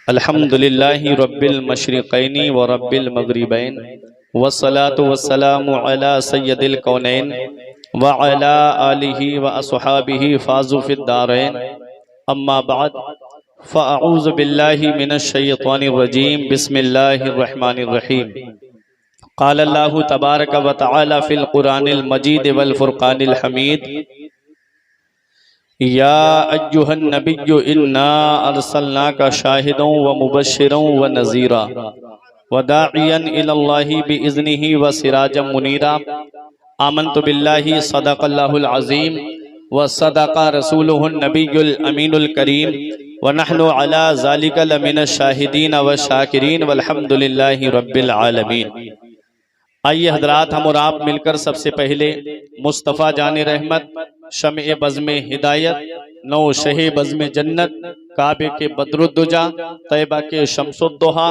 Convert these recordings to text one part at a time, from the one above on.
अल्हम्दुलिल्लाहि रब्बिल मशरिक़ैनि व रब्बिल मग़रिबैन वस्सलातु वस्सलामु अला सय्यदिल कौनैन व अला आलिहि व अस्हाबिहि फ़ाज़ू फ़िद्दारैन अम्मा बअद फ़अऊज़ु बिल्लाहि मिनश शैतानिर रजीम बिस्मिल्लाहिर रहमानिर रहीम। क़ाल अल्लाहु तबारक व तआला फ़िल क़ुरानिल मजीद वल फ़ुरक़ानिल हमीद या अय्युहन नबिय्यु इन्ना अर्सलनाका शाहिदन व मुबश्शिरन व नज़ीरा व दाइयन इलल्लाहि बिइज़्निहि व सिराजम मुनीरा। आमन्तु बिल्लाहि सदक़ल्लाहुल अज़ीम व सदक़ रसूलुहुन नबियुल अमीनुल करीम व नहनु अला ज़ालिका लमिनश शाहिदीन व शाकिरीन वल्हम्दुलिल्लाहि रब्बिल आलमीन। आइए हजरात, हम और आप मिलकर सबसे पहले मुस्तफ़ा जान रहमत, शमे बज़्म हिदायत, नौ शहे बज़्म जन्नत, काबे के बदरुद्दुजा, तैबा के शम्सुद्दुहा,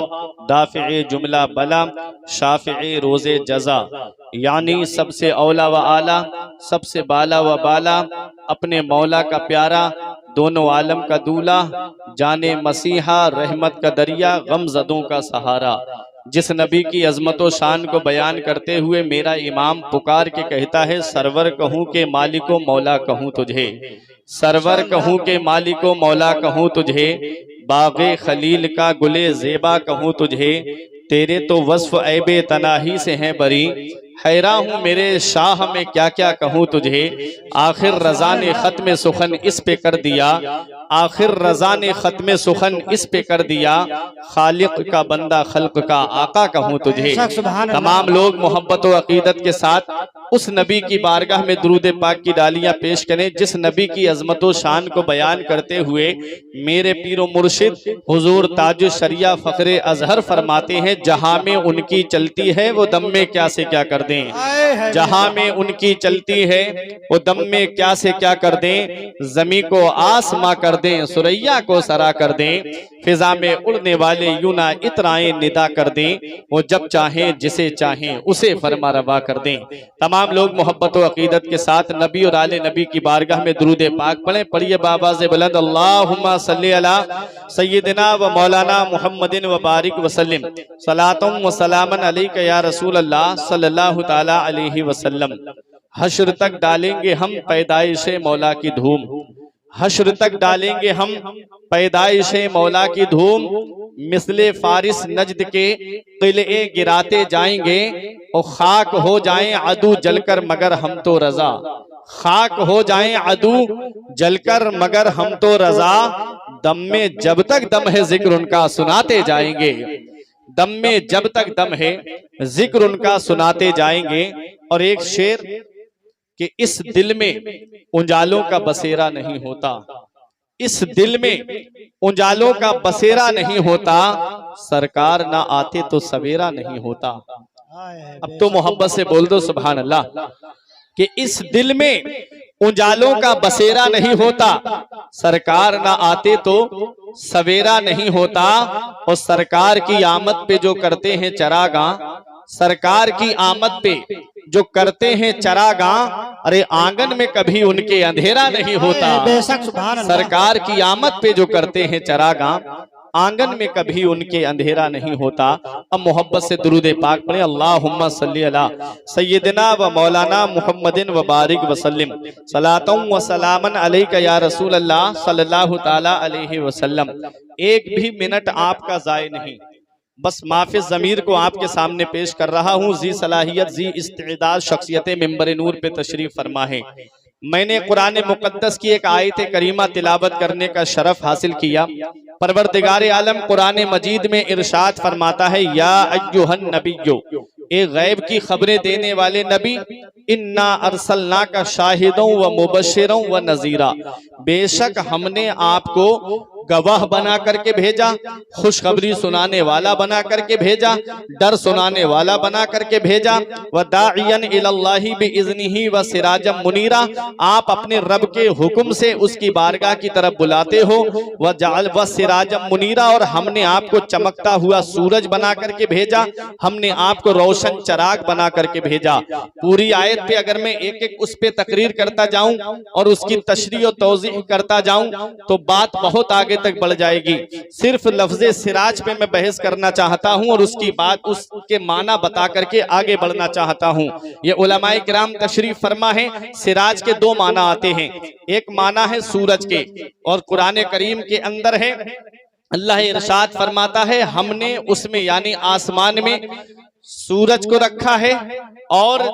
दाफ़े जुमला बला, शाफ़े रोज़े जज़ा, यानी सबसे औला व आला, सबसे बाला व बाला, अपने मौला का प्यारा, दोनों आलम का दूल्हा, जाने मसीहा, रहमत का दरिया, गमज़दों का सहारा, जिस नबी की अजमत व शान को बयान करते हुए मेरा इमाम पुकार के कहता है, सरवर कहूँ के मालिको मौला कहूँ तुझे, सरवर कहूँ के मालिको मौला कहूँ तुझे, बाग़े खलील का गुले ज़ेबा कहूँ तुझे, तेरे तो वस्फ़ ऐबे तनाही से हैं बरी, हैरान हूँ मेरे शाह में क्या क्या कहूँ तुझे। आखिर रज़ा ने ख़त्म सुखन इस पे कर दिया, आखिर रज़ा ने ख़त्म सुखन इस पे कर दिया, खालिक का बंदा खल्क का आका कहूँ तुझे। तमाम लोग मोहब्बत व अकीदत के साथ उस नबी की बारगाह में दुरूद पाक की डालियाँ पेश करें, जिस नबी की अजमत व शान को बयान करते हुए मेरे पीरो मुर्शिद हुजूर ताज शरिया फ़ख्रे अजहर फरमाते हैं, जहाँ में उनकी चलती है वो दम में क्या से क्या कर दें, जहाँ में उनकी चलती है वो दम में क्या से क्या कर दें, जमी को आसमां कर दें, सुरैया को सरा कर दें, फिजा में उड़ने वाले यूना इतराएं निदा कर दें, वो जब चाहें जिसे चाहें उसे फरमा रवा कर दें। तमाम लोग मोहब्बत व अकीदत के साथ नबी और आले नबी की बारगाह में दुरूद पाक पढ़ें। पढ़िए बाबा से बुलंद, अल्लाहुम्मा सल्ली अला सय्यिदिना व मौलाना मुहम्मदिन व बारिक वसल्लिम, सलातुम व सलामन अलैका या रसूल अल्लाह सल्लल्लाहु ताला अलैहि वसल्लम। हश्र तक डालेंगे हम पैदाइशे मौला की धूम, हश्र तक डालेंगे हम पैदाइशे मौला की धूम, मिसले फारिस नजद के किले गिराते जाएंगे, और खाक हो जाएं अदू जलकर मगर हम तो रजा, खाक हो जाएं अदू जलकर मगर हम तो रजा, दम में जब तक दम है जिक्र उनका सुनाते जाएंगे, दम में जब तक दम है जिक्र उनका सुनाते जाएंगे। और एक शेर कि इस दिल में उजालों का बसेरा नहीं होता, इस दिल में उजालों का बसेरा नहीं होता, सरकार ना आते तो सवेरा नहीं होता। अब तो मोहब्बत से बोल दो सुभान अल्लाह, कि इस दिल में उजालों का बसेरा नहीं होता, सरकार ना आते तो सवेरा नहीं होता। और सरकार की आमद पे जो करते हैं चरागा, सरकार की आमद पे जो करते हैं चरागा, अरे आंगन में कभी उनके अंधेरा नहीं होता। सरकार की आमद पे जो करते हैं चरागा, आंगन में कभी उनके अंधेरा नहीं होता। अब मोहब्बत से दुरूद पाक पढ़े, अल्लाहुम्मा सल्ली अला सय्यिदिना व मौलाना मुहम्मदिन व बारिक वसल्लिम, सलातुम व सलामन अलैका या रसूल अल्लाह सल्लल्लाहु ताला अलैहि वसल्लम। एक भी मिनट आपका ज़ाय नहीं, बस माफ़े ज़मीर को आपके सामने पेश कर रहा हूँ। जी सलाहियत, जी इस्तेदाद शख्सियत मिंबर नूर पे तशरीफ फरमा है। मैंने कुरान मुक़द्दस की एक आयत करीमा तिलावत करने का शरफ हासिल किया। परवरदिगार आलम कुरान मजीद में इरशाद फरमाता है, या अय्युहन नबिय्यु, एक गैब की खबरें देने वाले नबी, इन्ना अर्सलनाका शाहिदों व मुबश्शिरों व नज़ीरा, बेशक हमने आपको गवाह बना करके भेजा, खुशखबरी सुनाने वाला बना करके भेजा, डर सुनाने वाला बना करके भेजा, व दाइयन इलल्लाहि बिइज़्निहि व सिराजम मुनीरा, आप अपने रब के हुक्म से उसकी बारगाह की तरफ बुलाते हो, व जाल व सिराजम मुनीरा, और हमने आपको चमकता हुआ सूरज बना करके भेजा, हमने आपको रोशन चराग बना करके भेजा। पूरी आयत पे अगर मैं एक एक उस पे तकरीर करता जाऊं और उसकी तशरीह और तौज़ीह करता जाऊं तो बात बहुत आगे आगे तक बढ़ जाएगी। सिर्फ लफ्ज़े सिराज पे मैं बहस करना चाहता हूं और उसकी बात उसके माना बता करके आगे बढ़ना चाहता हूं। ये उलमाए किराम तशरीफ फरमा है। सिराज के दो माना आते हैं, एक माना है सूरज के, और कुरान करीम के अंदर है अल्लाह इरशाद फरमाता है हमने उसमें यानी आसमान में सूरज को रखा है और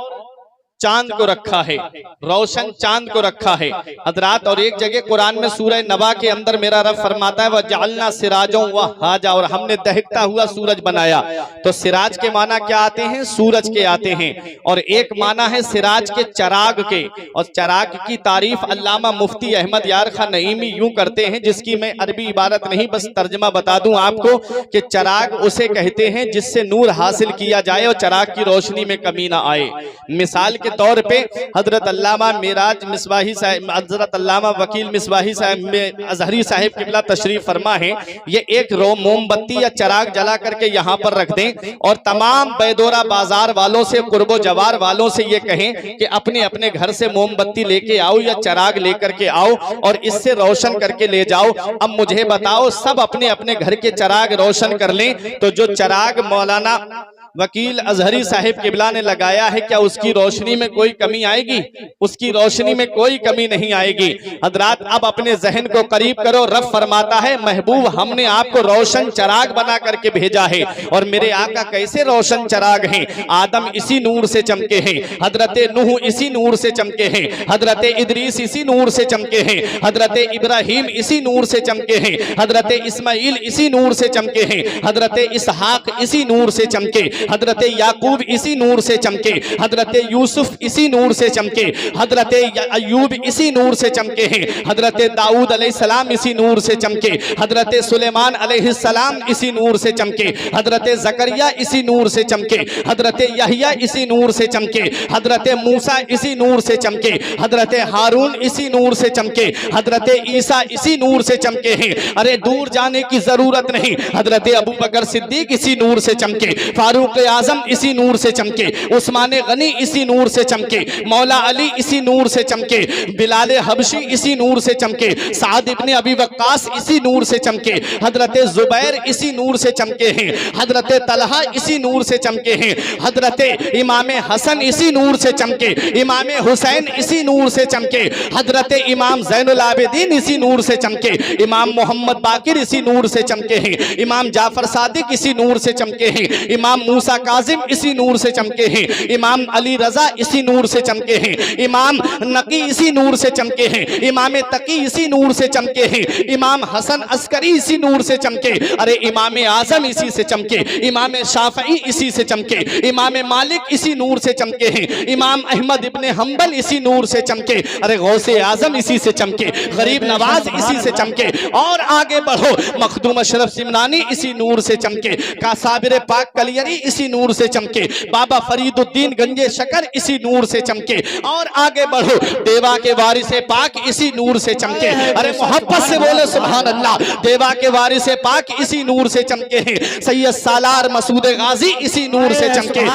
चांद को रखा है, रोशन चांद को रखा है हजरात। और एक जगह कुरान में सूरह नबा के अंदर मेरा रब फरमाता है वह जालना सिराजों व हाजा, और हमने दहकता हुआ सूरज बनाया। तो सिराज के माना क्या आते हैं? सूरज के आते हैं। और एक माना है सिराज के चराग के, और चराग की तारीफ अल्लामा मुफ्ती अहमद यार खान नईमी यूं करते हैं, जिसकी मैं अरबी इबारत नहीं बस तर्जमा बता दूं आपको कि चराग उसे कहते हैं जिससे नूर हासिल किया जाए और चराग की रोशनी में कमी ना आए। मिसाल के तौर पे हजरत अल्लामा मिराज मिसबाही साहब, हजरत अल्लामा वकील मिसबाही साहब अजहरी साहिब किबला तशरीफ फरमा है, ये एक मोमबत्ती या चराग जला करके यहाँ पर रख दें और तमाम बैदोरा बाजार वालों से, कुर्बो जवार वालों से ये कहें कि अपने अपने घर से मोमबत्ती लेके आओ या चराग लेकर के आओ और इससे रोशन करके ले जाओ। अब मुझे बताओ, सब अपने अपने घर के चराग रोशन कर लें तो जो चराग मौलाना वकील अजहरी साहिब किबला ने लगाया है, क्या उसकी रोशनी में कोई कमी आएगी? उसकी रोशनी में कोई कमी नहीं आएगी। हजरात अब अपने जहन को करीब करो। रब फरमाता है महबूब हमने आपको रोशन चराग बना करके भेजा है। और मेरे आका कैसे रोशन चराग हैं? आदम इसी नूर से चमके हैं, हजरत नूह इसी नूर से चमके हैं, हजरत इदरीस इसी नूर से चमके हैं, हजरत इब्राहिम इसी नूर से चमके हैं, हजरत इस्माइल इसी नूर से चमके हैं, हजरत इसहाक इसी नूर से चमके, हजरत याकूब इसी नूर से चमके, हजरत यूसुफ इसी नूर से चमके, हजरत अय्यूब इसी नूर से चमके हैं, हजरत दाऊद अलैहिस्सलाम इसी नूर से चमके, हजरत सुलेमान अलैहिस्सलाम इसी नूर से चमके, हजरत जकरिया इसी नूर से चमके, हजरत यहया इसी नूर से चमके, हजरत मूसा इसी नूर से चमके, हजरत हारून इसी नूर से चमके, हजरत ईसा इसी नूर से चमके हैं। अरे दूर जाने की जरूरत नहीं, हजरत अबू बकर सिद्दीक इसी नूर से चमके, फारूक आजम इसी नूर से चमके, उस्मान गनी इसी नूर से चमके, मौला अली इसी नूर से चमके, बिलाल हबशी इसी नूर से चमके, साद इब्ने अबी वक्कास इसी नूर से चमके, हजरत जुबैर इसी नूर से चमके हैं, हजरत तलहा इसी नूर से चमके हैं, हजरत इमाम हसन इसी नूर से चमके, इमाम हुसैन इसी नूर से चमके, हजरत इमाम ज़ैनुल आबिदीन इसी नूर से चमके, इमाम मोहम्मद बाकिर इसी नूर से चमके हैं, इमाम जाफर सादिक इसी नूर से चमके हैं, इमाम मूसा काजिम इसी नूर से चमके हैं, इमाम अली रजा इसी नूर से चमके हैं, इमाम नकी इसी नूर से चमके हैं, इमाम तकी इसी नूर से चमके हैं, इमाम हसन अस्करी इसी नूर से चमके, अरे इमाम आजम इसी से चमके, इमाम शाफई इसी से चमके, इमाम मालिक इसी नूर से चमके हैं, इमाम अहमद इब्ने हम्बल इसी नूर से चमके, अरे गौसे आजम इसी से चमके, गरीब नवाज इसी से चमके। और आगे बढ़ो, मखदूम अशरफ सिमरानी इसी नूर से चमके, कासाबिर पाक कलियरी इसी नूर से चमके, बाबा फरीदुद्दीन गंजे शकर इसी नूर से चमके। और आगे बढ़ो, देवा के वारिसे पाक इसी नूर से चमके, अरे मोहब्बत से बोले सुभान अल्लाह, देवा के वारिसे पाक इसी नूर से चमके हैं, सैयद सालार मसूद गाजी इसी नूर से चमके,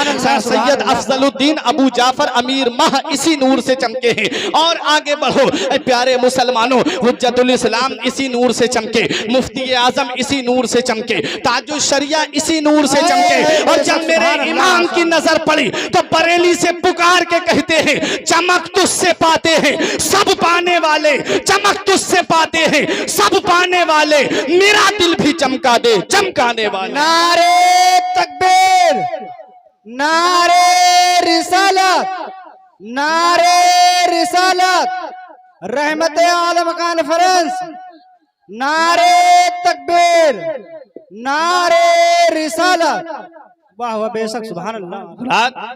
सैयद अफजलुद्दीन अबू जाफर अमीर माह इसी नूर से चमके हैं। और आगे बढ़ो प्यारे मुसलमानों, हुज्जतुल इस्लाम इसी नूर से चमके, मुफ्ती आजम इसी नूर से चमके, ताजुल शरिया इसी नूर से चमके। और जब मेरे इमाम की नजर पड़ी तो बरेली से पुकार के कहते हैं चमक तुझसे पाते हैं सब पाने वाले, चमक तुझसे पाते हैं सब पाने वाले, मेरा दिल भी चमका दे चमकाने वाले। नारे तकबीर, नारे रिसालत, नारे रिसालत, रहमत आलम कॉन्फ्रेंस, नारे तकबीर, नारे रिसालत। वाह वाह बेशक सुभान अल्लाह।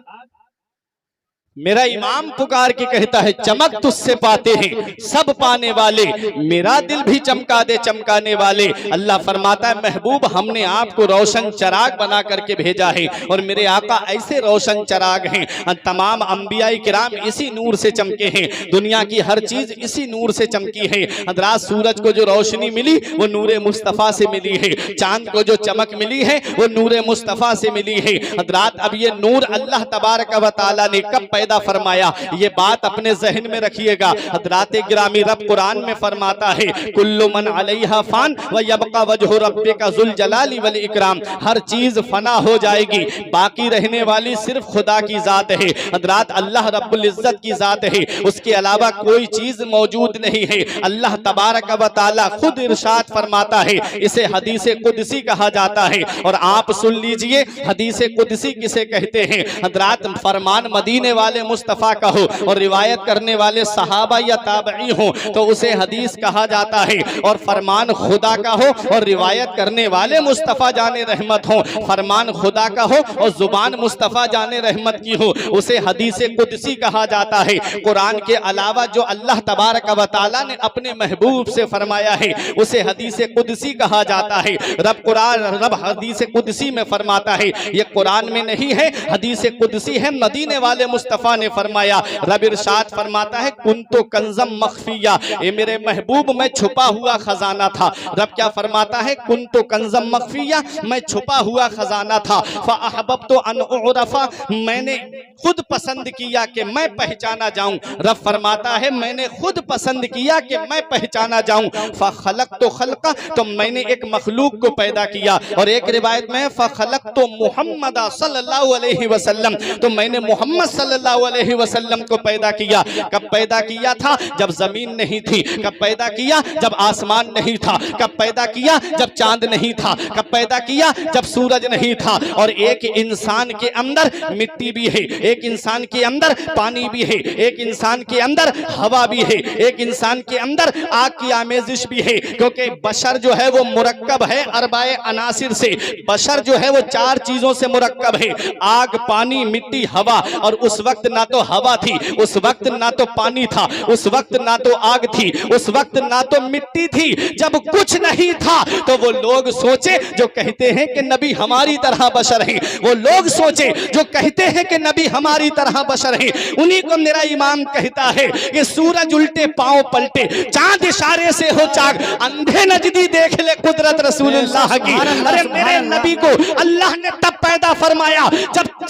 मेरा इमाम पुकार के कहता है चमक तुझसे पाते हैं सब पाने वाले, मेरा दिल भी चमका दे चमकाने वाले। अल्लाह फरमाता है महबूब हमने आपको रोशन चराग बना करके भेजा है, और मेरे आका ऐसे रोशन चराग हैं। तमाम अंबिया किराम इसी नूर से चमके हैं, दुनिया की हर चीज इसी नूर से चमकी है। हजरात सूरज को जो रोशनी मिली वो नूरे मुस्तफ़ा से मिली है, चांद को जो चमक मिली है वो नूरे मुस्तफ़ा से मिली है। हजरात अब ये नूर अल्लाह तबारक व तआला ने कब पैदा पैदा फरमाया। ये बात अपने जहन में रखिएगा। हज़रात गिरामी, रब कुरान में फरमाता है कुल्लु मन अलैहा फान व यबका वजहु रब्बिका ज़ुल जलाली वल इकराम। हर चीज फना हो जाएगी, बाकी रहने वाली सिर्फ खुदा की जात है। हज़रात अल्लाह रब्बुल इज्जत की जात है, उसके अलावा कोई चीज मौजूद नहीं है। अल्लाह तबारक व तआला खुद इरशाद फरमाता है, इसे हदीस कुदसी कहा जाता है। और आप सुन लीजिए हदीस कुदसी किसे कहते हैं। हज़रात फरमान मदीने वाले मुस्तफ़ा का हो और रिवायत करने वाले सहाबा या ताबई हो तो उसे हदीस कहा जाता है। और फरमान खुदा का हो और रिवायत करने वाले मुस्तफ़ा जाने रहमत हो, फरमान खुदा का हो और जुबान मुस्तफ़ा जाने रहमत की हो, उसे हदीस कुदसी कहा जाता है। कुरान के अलावा जो अल्लाह तबारक व तआला ने अपने महबूब से फरमाया है उसे हदीस कुदसी कहा जाता है। रब हदीस कुदसी में फरमाता है, ये कुरान में नहीं है, हदीस कुदसी है, मदीने वाले मुस्तफ़ा ने फरमाया। रब इरशाद फरमाता है कुन्तु कंज़म मख्फिया, ये मेरे महबूब में छुपा हुआ खजाना था। रब क्या फरमाता है कुन्तु कंज़म मख्फिया, मैं छुपा हुआ खजाना था। फ़अहबब्तु अन उअरफ़ा, मैंने खुद पसंद किया कि मैं पहचाना जाऊं। रब फरमाता है मैंने खुद पसंद किया कि मैं पहचाना जाऊं। फ़ख़लक़तु ख़ल्क़ा, तो मैंने एक मखलूक को पैदा किया। और एक रिवायत में फ़ख़लक़तु मुहम्मद सल्लल्लाहु अलैहि वसल्लम, तो मैंने मोहम्मद सल्लल्लाहु अलैहि वसल्लम को पैदा किया। कब पैदा किया था? जब जमीन नहीं थी। कब पैदा किया? जब आसमान नहीं था। कब पैदा किया? जब चांद नहीं था। कब पैदा किया? जब सूरज नहीं था। और एक इंसान के अंदर मिट्टी भी है, एक इंसान के अंदर पानी भी है, एक इंसान के अंदर हवा भी है, एक इंसान के अंदर आग की आमेजिश भी है। क्योंकि बशर जो है वो मुरक्कब है अरबाए अनासिर से। बशर जो है वो 4 चीजों से मुरक्कब है, आग, पानी, मिट्टी, हवा। और उस वक्त ना तो हवा थी, उस वक्त ना तो पानी था, उस वक्त ना तो आग थी, उस वक्त ना तो मिट्टी थी। जब कुछ नहीं था तो वो लोग सोचे जो कहते हैं कि नबी हमारी तरह बशर है, वो लोग सोचे जो कहते हैं कि नबी हमारी तरह बशर है। उन्हीं को मेरा इमाम कहता है कि सूरज उल्टे पांव पलटे, चांद इशारे से हो चाक, अंधे नजदी देख ले कुदरत रसूलुल्लाह की। अरे मेरे नबी को अल्लाह ने तब पैदा फरमाया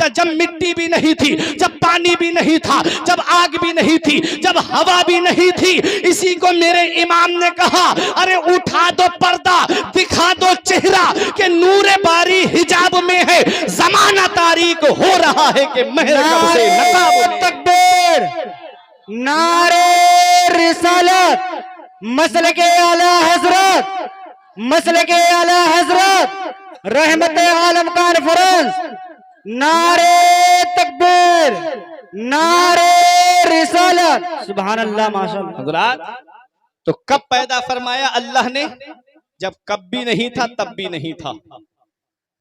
जब मिट्टी भी नहीं थी, जब पानी भी नहीं था, जब आग भी नहीं थी, जब हवा भी नहीं थी। इसी को मेरे इमाम ने कहा अरे उठा दो पर्दा, दिखा दो चेहरा कि नूरे बारी हिजाब में है, जमाना तारीक हो रहा है कि महर कब से नकाब में। तकबीर, नारे रिसालत, मसलके आला हजरत, मसलके आला हजरत, रहमत आलम कॉन्फ्रेंस। नारे तकबीर, नारे रिसालत, सुभान अल्लाह, माशाअल्लाह। हज़रात तो कब पैदा फरमाया अल्लाह ने? जब कब भी नहीं था तब भी नहीं था।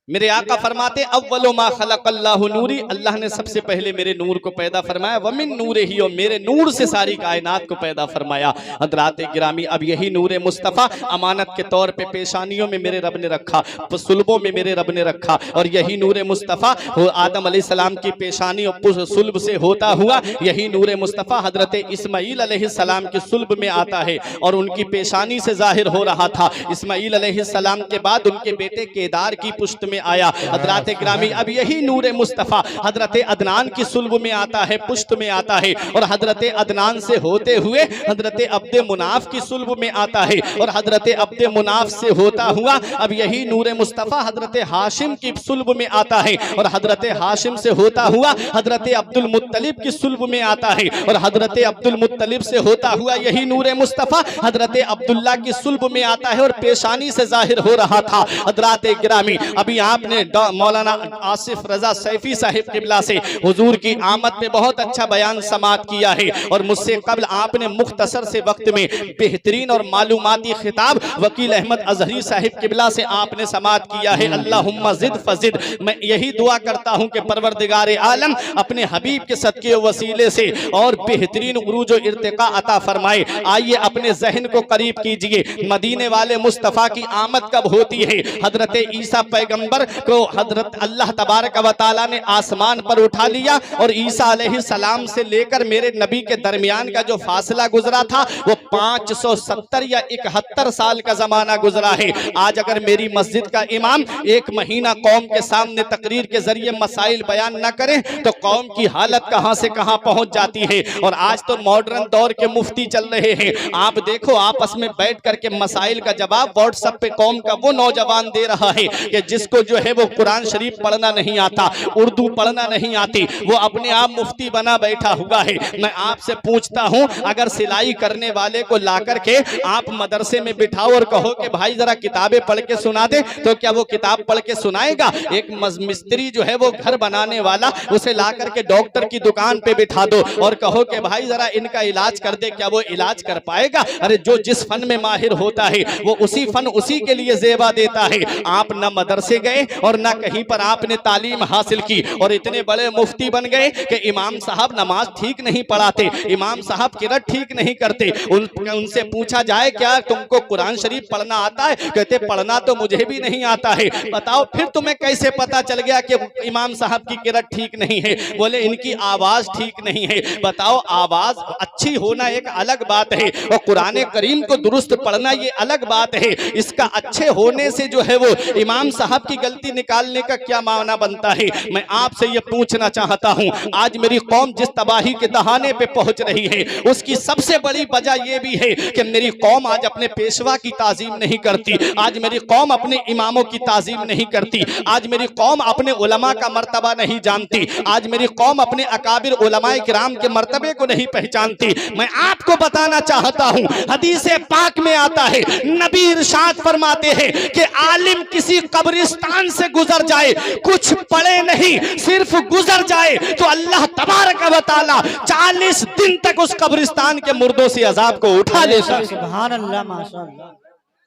मेरे आका फरमाते अव्वलु मा खलक़ल्लाहु नूरी, अल्लाह ने सबसे पहले मेरे नूर को पैदा फरमाया। वमिन नूरिही, और मेरे नूर से सारी कायनात को पैदा फरमाया। हज़रात गिरामी, अब यही नूर मुस्तफ़ा अमानत के तौर पे पेशानियों में मेरे रब ने रखा, सुल्बों में मेरे रब ने रखा। और यही नूर मुस्तफ़ा आदम अलैहिस्सलाम की पेशानी और सुल्ब से होता हुआ यही नूर मुस्तफ़ा हज़रत इस्माईल अलैहिस्सलाम की सुल्ब में आता है और उनकी पेशानी से जाहिर हो रहा था। इस्माईल अलैहिस्सलाम के बाद उनके बेटे केदार की पुश्त में आया। हज़रात गिरामी, अब यही नूर मुस्तफ़ा हज़रत अदनान की सुल्ब में आता है, पुश्त में आता है। और हज़रत अदनान से होते हुए हज़रत अब्दे मुनाफ की सुल्ब में आता है। और हज़रत अब्दे मुनाफ से होता हुआ अब यही नूर मुस्तफ़ा हज़रत हाशिम की सुल्ब में आता है। और हज़रत हाशिम से होता हुआ हज़रत अब्दुल मुत्तलिब की सुल्ब में आता है। और हज़रत अब्दुल मुत्तलिब से होता हुआ यही नूर मुस्तफ़ा हज़रत अब्दुल्ला की सुल्ब में आता है और पेशानी से जाहिर हो रहा था। हज़रात गिरामी, अभी आपने मौलाना आसिफ रजा सैफी साहिब किबला से हुजूर की आमद पे बहुत अच्छा बयान समात किया है। और मुझसे कबल आपने मुख्तसर से वक्त में बेहतरीन और मालूमाती खिताब वकील अहमद अजहरी साहिब किबला से आपने समात किया है। अल्लाहुम्मा ज़िद फ़ज़िद, मैं यही दुआ करता हूँ कि परवरदिगार आलम अपने हबीब के सदके वसीले से और बेहतरीन उरूज व इर्तिका अता फरमाए। आइए अपने जहन को करीब कीजिए, मदीने वाले मुस्तफ़ा की आमद कब होती है? हज़रत ईसा पैगम्बर पैगंबर को हजरत अल्लाह तबारक व तआला ने आसमान पर उठा लिया और ईसा अलैहिस्सलाम से लेकर मेरे नबी के दरमियान का जो फासला गुजरा था वो 570 या 71 साल का जमाना गुजरा है। आज अगर मेरी मस्जिद का इमाम एक महीना कौम के सामने तकरीर के जरिए मसाइल बयान न करें तो कौम की हालत कहां से कहां पहुंच जाती है। और आज तो मॉडर्न दौर के मुफ्ती चल रहे हैं। आप देखो आपस में बैठ करके मसाइल का जवाब व्हाट्सएप पे कौम का वो नौजवान दे रहा है कि जिसको जो है वो कुरान शरीफ पढ़ना नहीं आता, उर्दू पढ़ना नहीं आती, वो अपने आप मुफ्ती बना बैठा हुआ है। मैं आपसे पूछता हूं, अगर सिलाई करने वाले को ला करके आप मदरसे में बिठाओ और कहो कि भाई जरा किताबें पढ़ के सुना दे, तो क्या वो किताब पढ़ के सुनाएगा? एक मिस्त्री जो है वो घर बनाने वाला, उसे ला करके डॉक्टर की दुकान पे बिठा दो और कहो कि भाई जरा इनका इलाज कर दे, क्या वो इलाज कर पाएगा? अरे जो जिस फन में माहिर होता है वो उसी फन उसी के लिए जेबा देता है। आप न मदरसे गए और न कहीं पर आपने तालीम हासिल की और इतने बड़े मुफ्ती बन गए कि इमाम साहब नमाज ठीक नहीं पढ़ाते, इमाम साहब किरात ठीक नहीं करते। उनसे पूछा जाए क्या तुमको कुरान शरीफ पढ़ना आता है? कहते पढ़ना तो मुझे भी नहीं आता है। बताओ फिर तुम्हें कैसे पता चल गया कि इमाम साहब की किरात ठीक नहीं है? बोले इनकी आवाज ठीक नहीं है। बताओ आवाज अच्छी होना एक अलग बात है और कुरान करीम को दुरुस्त पढ़ना ये अलग बात है। इसका अच्छे होने से जो है वो इमाम साहब की गलती निकालने का क्या माना बनता है? मैं आपसे ये पूछना चाहता हूं, आज मेरी कौम जिस तबाही के दहाने पे पहुंच रही है उसकी सबसे बड़ी वजह यह भी है कि मेरी कौम आज अपने पेशवा की ताजीम नहीं करती, आज मेरी कौम अपने इमामों की ताजीम नहीं करती, आज मेरी कौम अपने उलमा का मर्तबा नहीं जानती, आज मेरी कौम अपने अकाबिर उलमाए किराम के मर्तबे को नहीं पहचानती। मैं आपको बताना चाहता हूं, हदीस पाक में आता है, नबी इरशाद फरमाते हैं कि आलिम किसी कब्रिस्तान से गुजर जाए, कुछ पढ़े नहीं, सिर्फ गुजर जाए तो अल्लाह तबारक व तआला 40 दिन तक उस कब्रिस्तान के मुर्दों से अजाब को उठा लेता है। सुभान अल्लाह, माशाअल्लाह।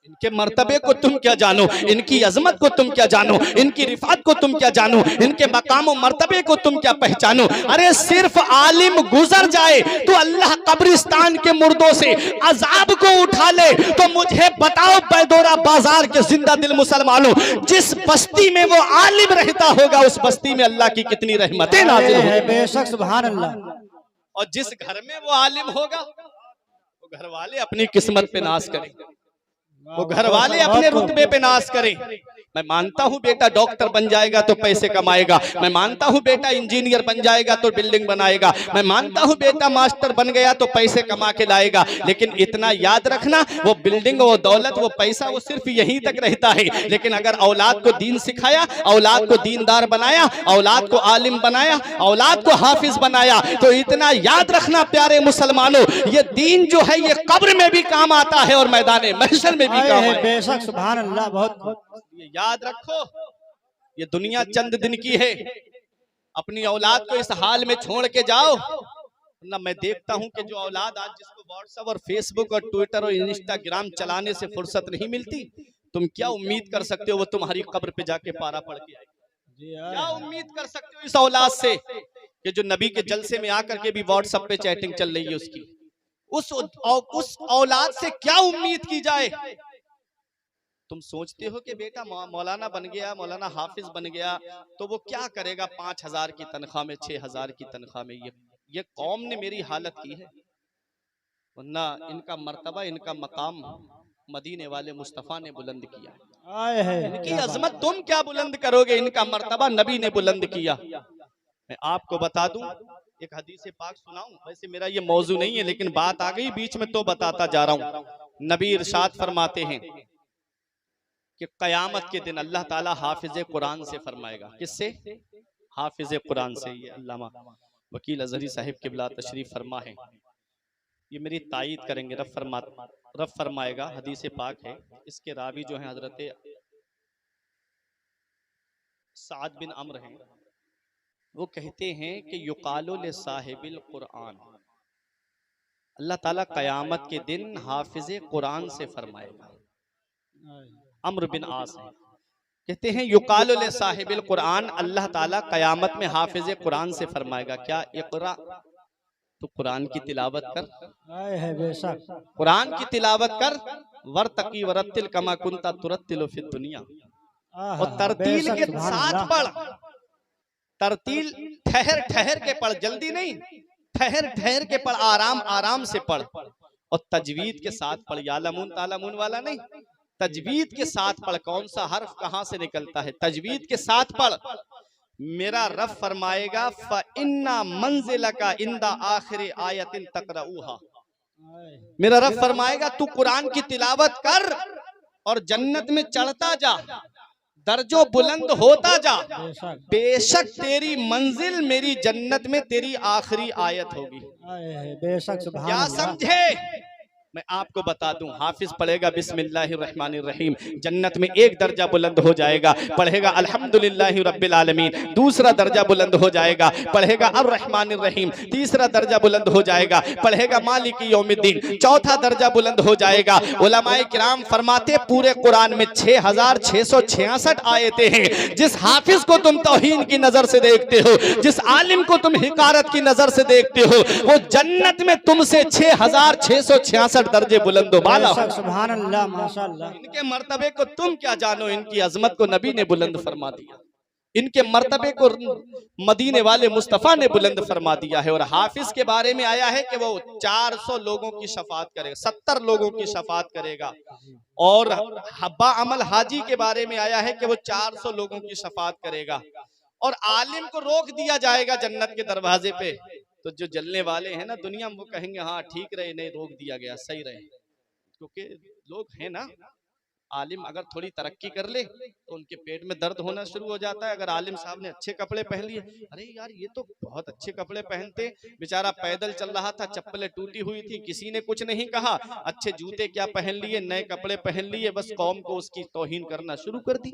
इनके मर्तबे को तुम क्या जानो, इनकी अजमत को तुम क्या जानो, इनकी रिफात को तुम क्या जानो, इनके मकाम और मर्तबे को तुम क्या पहचानो? अरे सिर्फ आलिम गुजर जाए तो अल्लाह कब्रिस्तान के मुर्दों से अजाब को उठा ले। तो मुझे बताओ बैदोरा बाजार के जिंदा दिल मुसलमानों, जिस बस्ती में वो आलिम रहता होगा उस बस्ती में अल्लाह की कितनी रहमतें नाज़िल होंगी। बेशक, सुभान अल्लाह। और जिस घर में वो आलिम होगा वो घर वाले अपनी किस्मत पे नाज करेंगे, वो घर वाले अपने रुतबे पे नाज करें। मैं मानता हूं बेटा डॉक्टर बन जाएगा तो पैसे कमाएगा, मैं मानता हूं बेटा इंजीनियर बन जाएगा तो बिल्डिंग बनाएगा, मैं मानता हूं बेटा मास्टर बन गया तो पैसे कमा के लाएगा, लेकिन इतना याद रखना वो बिल्डिंग, वो दौलत, वो पैसा वो सिर्फ यहीं तक रहता है। लेकिन अगर औलाद को दीन सिखाया, औलाद को दीनदार बनाया, औलाद को आलिम बनाया, औलाद को हाफिज बनाया, तो इतना याद रखना प्यारे मुसलमानों, ये दीन जो है ये कब्र में भी काम आता है और मैदान महशर में भी काम है। बेशक, सुभान अल्लाह। बहुत ये याद रखो, ये दुनिया चंद दिन की है। अपनी औलाद को इस हाल में छोड़ के जाओ ना। मैं देखता हूं कि जो औलाद आज जिसको व्हाट्सएप और फेसबुक और ट्विटर और इंस्टाग्राम चलाने से फुर्सत नहीं मिलती, तुम क्या उम्मीद कर सकते हो वो तुम्हारी कब्र पे जाके पारा पढ़ के आएगी? क्या उम्मीद कर सकते हो इस औलाद से कि जो नबी के जलसे में आकर के भी व्हाट्सएप पे चैटिंग चल रही है उसकी? उस औलाद से क्या उम्मीद की जाए? तुम सोचते हो कि बेटा मौलाना बन गया, मौलाना हाफिज बन गया तो वो क्या करेगा 5,000 की तनख्वाह में, 6,000 की तनख्वाह में? ये कौम ने मेरी हालत की है, वरना इनका मर्तबा, इनका मकाम मदीने वाले मुस्तफ़ा ने बुलंद किया। इनकी अजमत तुम क्या बुलंद करोगे? इनका मर्तबा नबी ने बुलंद किया। मैं आपको बता दूं, एक हदीस पाक सुनाऊं। वैसे मेरा ये मौजू नहीं है लेकिन बात आ गई बीच में तो बताता जा रहा हूं। नबी इरशाद फरमाते हैं कि कयामत के दिन अल्लाह ताला हाफिज कुरान से फरमाएगा। किससे? हाफिज कुरान से। ये अल्लामा वकील अजहरी साहिब किबला तशरीफ फरमा है, ये मेरी तायीद करेंगे। रब फरमाएगा, हदीस पाक है, इसके रावी जो है हजरत साद बिन अम्र हैं, वो कहते हैं कि युकालो ले साहिबिल कुरान, अल्लाह ताला कयामत के दिन हाफिज कुरान से फरमाएगा। अम्र बिन आस है, कहते हैं युकालो ले साहिबिल कुरान, अल्लाह ताला कयामत में हाफिज कुरान से फरमाएगा क्या? इक़रा, तो कुरान की तिलावत कर, कुरान की तिलावत कर, वरतकी वरत्तिल कमा कुंता तुरत्तिलु फिद दुनिया, और तरतील के साथ पढ़, तरतील ठहर ठहर के पढ़, जल्दी नहीं, ठहर ठहर के पढ़, आराम आराम से पढ़। और तजवीद के साथ पढ़, यालमून तालमून वाला नहीं, तजवीद के साथ पढ़। कौन सा हर्फ कहां से निकलता है, तजवीद के साथ पढ़। मेरा रब फरमाएगा फ़इन्ना मंज़िलका इंदा आखिरी आयतिन तक़रऊहा, मेरा रब फरमाएगा तू कुरान की तिलावत कर और जन्नत में चढ़ता जा, दर्जों बुलंद होता जा, बेशक तेरी मंजिल मेरी जन्नत में तेरी आखिरी आयत होगी। बेशक सुभान क्या अल्लाह। समझे? मैं आपको बता दूं, हाफिज पढ़ेगा बिस्मिल्लाहिर्रहमानिर्रहीम, जन्नत में एक दर्जा बुलंद हो जाएगा, पढ़ेगा अल्हम्दुलिल्लाहि रब्बिल आलमीन, दूसरा दर्जा बुलंद हो जाएगा, पढ़ेगा अर्रहमानिर्रहीम, तीसरा दर्जा बुलंद हो जाएगा, पढ़ेगा मालिकी यौमिद्दीन, चौथा दर्जा बुलंद हो जाएगा। उलमाए किराम फरमाते पूरे कुरान में 6666 आयतें हैं। जिस हाफिज को तुम तौहीन की नजर से देखते हो, जिस आलिम को तुम हिकारत की नजर से देखते हो, वो जन्नत में तुमसे 6666 दर्जे बुलंदो बाला। सुभान अल्लाह, माशाअल्लाह। इनके मर्तबे को तुम क्या जानो, इनकी अजमत को नबी ने बुलंद फरमा दिया, इनके मर्तबे को मदीने वाले मुस्तफा ने बुलंद फरमा दिया है। और हाफिज के बारे में आया है कि वो 400 लोगों की शफात करेगा, 70 लोगों की शफात करेगा। और हब्बा अमल हाजी के बारे में आया है कि वो 400 लोगों की शफात करेगा। और आलिम को रोक दिया जाएगा जन्नत के दरवाजे पे, तो जो जलने वाले हैं ना दुनिया में, वो कहेंगे हाँ ठीक रहे, नहीं रोक दिया गया, सही रहे। क्योंकि लोग हैं ना, आलिम अगर थोड़ी तरक्की कर ले तो उनके पेट में दर्द होना शुरू हो जाता है। अगर आलिम साहब ने अच्छे कपड़े पहन लिए, अरे यार ये तो बहुत अच्छे कपड़े पहनते, बेचारा पैदल चल रहा था, चप्पलें टूटी हुई थी, किसी ने कुछ नहीं कहा, अच्छे जूते क्या पहन लिए, नए कपड़े पहन लिए, बस कौम को उसकी तौहीन करना शुरू कर दी।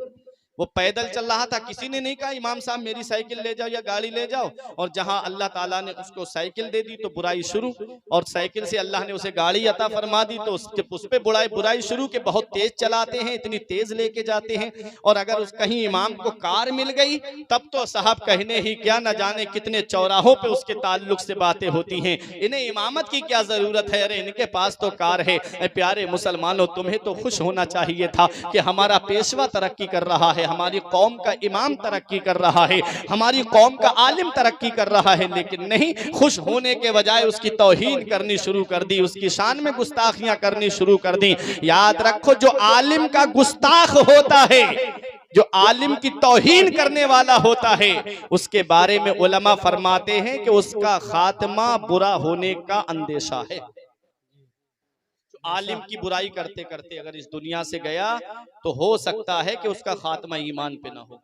वो पैदल चल रहा था, किसी ने नहीं कहा इमाम साहब मेरी साइकिल ले जाओ या गाड़ी ले जाओ, और जहां अल्लाह ताला ने उसको साइकिल दे दी तो बुराई शुरू, और साइकिल से अल्लाह ने उसे गाड़ी अता फरमा दी तो उस पे बुराई शुरू के बहुत तेज चलाते हैं, इतनी तेज लेके जाते हैं। और अगर उस कहीं इमाम को कार मिल गई तब तो साहब कहने ही क्या, न जाने कितने चौराहों पे उसके ताल्लुक से बातें होती हैं, इन्हें इमामत की क्या जरूरत है, अरे इनके पास तो कार है। प्यारे मुसलमानों, तुम्हें तो खुश होना चाहिए था कि हमारा पेशवा तरक्की कर रहा है, हमारी कौम का इमाम तरक्की कर रहा है, हमारी कौम का आलिम तरक्की कर रहा है, लेकिन नहीं, खुश होने के बजाय उसकी तौहीन करनी शुरू कर दी, उसकी शान में गुस्ताखियां करनी शुरू कर दी। याद रखो, जो आलिम का गुस्ताख होता है, जो आलिम की तौहीन करने वाला होता है, उसके बारे में उलमा फरमाते हैं कि उसका खात्मा बुरा होने का अंदेशा है। आलिम की बुराई करते करते अगर इस दुनिया से गया तो हो सकता है कि उसका खात्मा ईमान पे ना हो।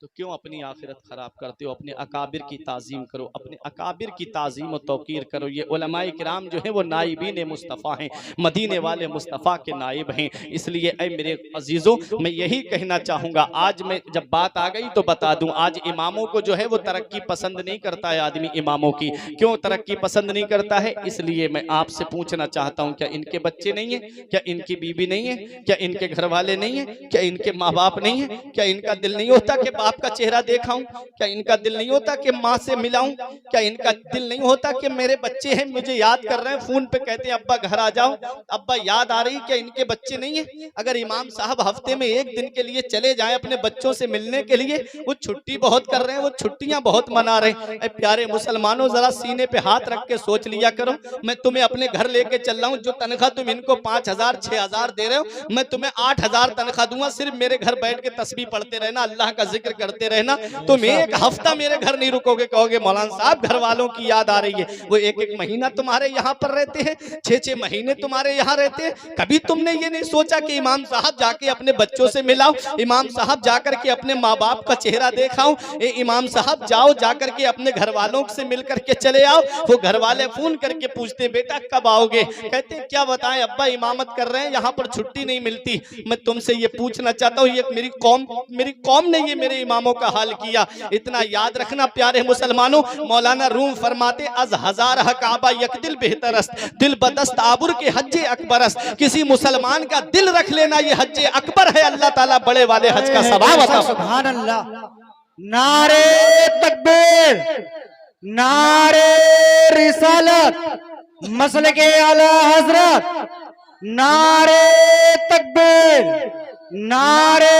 तो क्यों अपनी आखिरत खराब करते हो? अपने अकाबिर की ताजीम करो, अपने अकाबिर की ताजीम और तौकीर करो। ये उलमाए किराम जो है वो नाइबीन मुस्तफ़ा हैं, मदीने वाले मुस्तफ़ा के नाइब हैं। इसलिए ऐ मेरे अजीज़ों, मैं यही कहना चाहूँगा, आज मैं जब बात आ गई तो बता दूँ, आज इमामों को जो है वो तरक्की पसंद नहीं करता है आदमी। इमामों की क्यों तरक्की पसंद नहीं करता है? इसलिए मैं आपसे पूछना चाहता हूँ, क्या इनके बच्चे नहीं है? क्या इनकी बीवी नहीं है? क्या इनके घर वाले नहीं है? क्या इनके माँ बाप नहीं है? क्या इनका दिल नहीं होता कि बाप का चेहरा देखाऊं? क्या इनका दिल नहीं होता कि माँ से मिलाऊं? क्या इनका दिल नहीं होता कि मेरे बच्चे हैं, मुझे याद कर रहे हैं, फोन पे कहते हैं अब्बा घर आ जाओ, अब्बा याद आ रही? क्या इनके बच्चे नहीं है? अगर इमाम साहब हफ्ते में एक दिन के लिए चले जाएं अपने बच्चों से मिलने के लिए, वो छुट्टी बहुत कर रहे हैं, वो छुट्टियां बहुत मना रहे हैं। प्यारे मुसलमानों, जरा सीने पे हाथ रख के सोच लिया करो, मैं तुम्हें अपने घर लेके चल रहा हूँ, जो तनख्वाह तुम इनको 5000 6000 दे रहे हो, मैं तुम्हें 8000 तनख्वाह दूंगा, सिर्फ मेरे घर बैठ के तस्बीह पढ़ते रहना, अल्लाह का जिक्र करते रहना। तुम एक हफ्ता मेरे घर नहीं रुकोगे, कहोगे मौलाना साहब घर वालों की याद आ रही है। वो एक एक महीना तुम्हारे यहाँ पर रहते हैं, 6-6 महीने तुम्हारे यहाँ रहते हैं। कभी तुमने ये नहीं सोचा कि इमाम साहब जाके अपने बच्चों से मिलाओ, इमाम साहब जाकर के अपने माँ बाप का चेहरा देखाओ, इमाम साहब जाओ जाकर के अपने घर वालों से मिल करके चले आओ। वो घर वाले फोन करके पूछते बेटा कब आओगे? कहते क्या बताएं अब्बा इमामत कर रहे हैं, यहाँ पर छुट्टी नहीं मिलती। मैं तुमसे ये पूछना चाहता हूँ, ये मेरी कौम ने ये मेरे इमामों का हाल किया। इतना याद रखना प्यारे मुसलमानों, मौलाना रूम फरमाते अज हजार काबा यक दिल बेहतरस्त, दिल बदस्त आबुर के हज्जे अकबरस्त। किसी मुसलमान का दिल रख लेना ये हज्जे अकबर है, अल्लाह ताला बड़े वाले हज का सवाब अता। सुभान अल्लाह। नारे तकबीर, नारे रिसालत, मसले के आला हजरत, नारे तकबीर, नारे